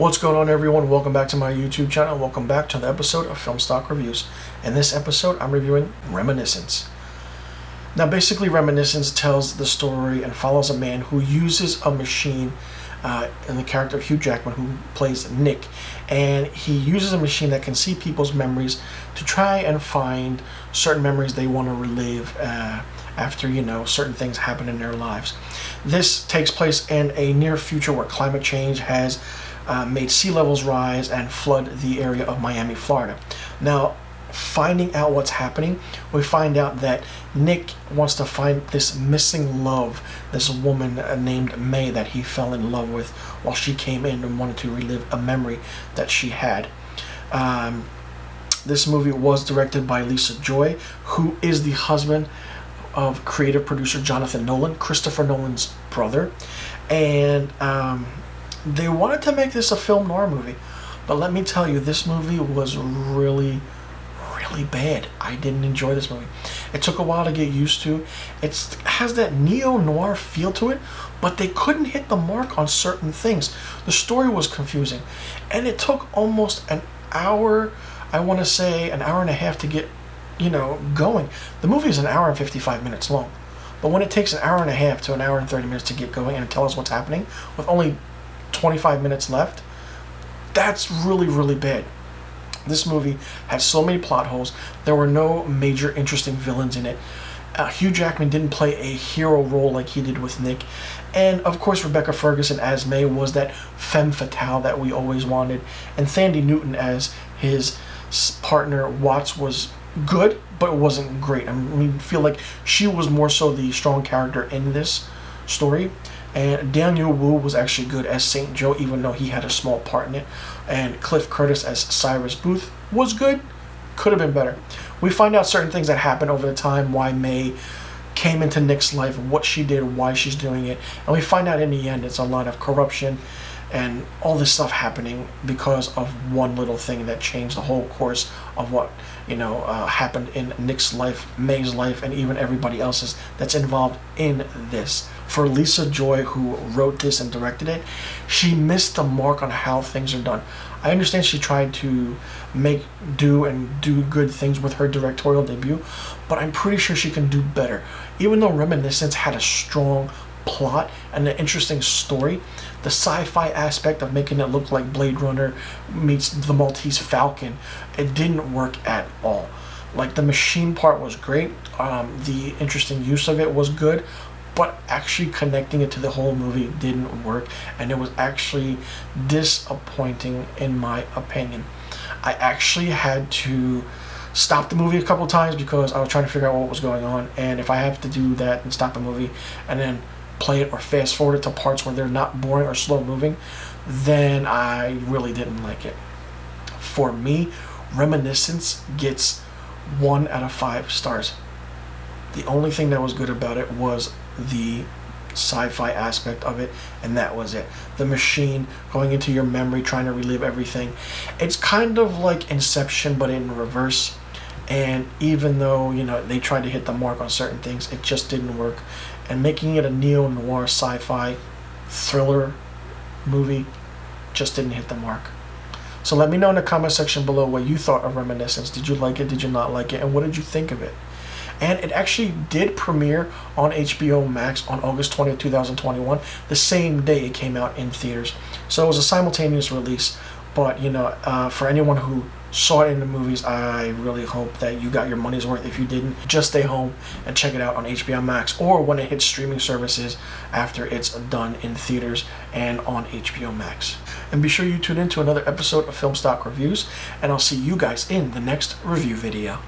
What's going on, everyone? Welcome back to my YouTube channel. Welcome back to another episode of Film Stock Reviews. In this episode, I'm reviewing Reminiscence. Now, basically, Reminiscence tells the story and follows a man who uses a machine in the character of Hugh Jackman, who plays Nick. And he uses a machine that can see people's memories to try and find certain memories they want to relive after, certain things happen in their lives. This takes place in a near future where climate change has made sea levels rise and flood the area of Miami, Florida. Now, finding out what's happening, we find out that Nick wants to find this missing love, this woman named May that he fell in love with while she came in and wanted to relive a memory that she had. This movie was directed by Lisa Joy, who is the husband of creative producer Jonathan Nolan, Christopher Nolan's brother. And they wanted to make this a film noir movie, but let me tell you, this movie was really bad. I didn't enjoy this movie. It took a while to get used to. It has that neo-noir feel to it, but they couldn't hit the mark on certain things. The story was confusing, and it took almost an hour, I want to say an hour and a half to get, going. The movie is an hour and 55 minutes long, but when it takes an hour and a half to an hour and 30 minutes to get going and tell us what's happening with only 25 minutes left, that's really bad. This movie had so many plot holes. There were no major interesting villains in it. Hugh Jackman didn't play a hero role like he did with Nick. And of course, Rebecca Ferguson as May was that femme fatale that we always wanted. And Thandie Newton as his partner Watts was good, but it wasn't great. I feel like she was more so the strong character in this story. And Daniel Wu was actually good as St. Joe, even though he had a small part in it. And Cliff Curtis as Cyrus Booth was good. Could have been better. We find out certain things that happened over the time, why May came into Nick's life, what she did, why she's doing it. And we find out in the end it's a lot of corruption and all this stuff happening because of one little thing that changed the whole course of what happened in Nick's life, May's life, and even everybody else's that's involved in this. For Lisa Joy, who wrote this and directed it, she missed the mark on how things are done. I understand she tried to do good things with her directorial debut, but I'm pretty sure she can do better. Even though Reminiscence had a strong plot and an interesting story, the sci-fi aspect of making it look like Blade Runner meets the Maltese Falcon, it didn't work at all. Like, the machine part was great, the interesting use of it was good, but actually connecting it to the whole movie didn't work, and it was actually disappointing in my opinion. I actually had to stop the movie a couple times because I was trying to figure out what was going on, and if I have to do that and stop the movie and then play it or fast forward it to parts where they're not boring or slow moving, then I really didn't like it. For me, Reminiscence gets 1 out of 5 stars. The only thing that was good about it was the sci-fi aspect of it, and that was it. The machine going into your memory, trying to relive everything. It's kind of like Inception, but in reverse. And even though, they tried to hit the mark on certain things, it just didn't work. And making it a neo-noir sci-fi thriller movie just didn't hit the mark. So let me know in the comment section below what you thought of Reminiscence. Did you like it? Did you not like it? And what did you think of it? And it actually did premiere on HBO Max on August 20th, 2021, the same day it came out in theaters. So it was a simultaneous release. But, for anyone who saw it in the movies, I really hope that you got your money's worth. If you didn't, just stay home and check it out on HBO Max or when it hits streaming services after it's done in theaters and on HBO Max. And be sure you tune in to another episode of Film Stock Reviews, and I'll see you guys in the next review video.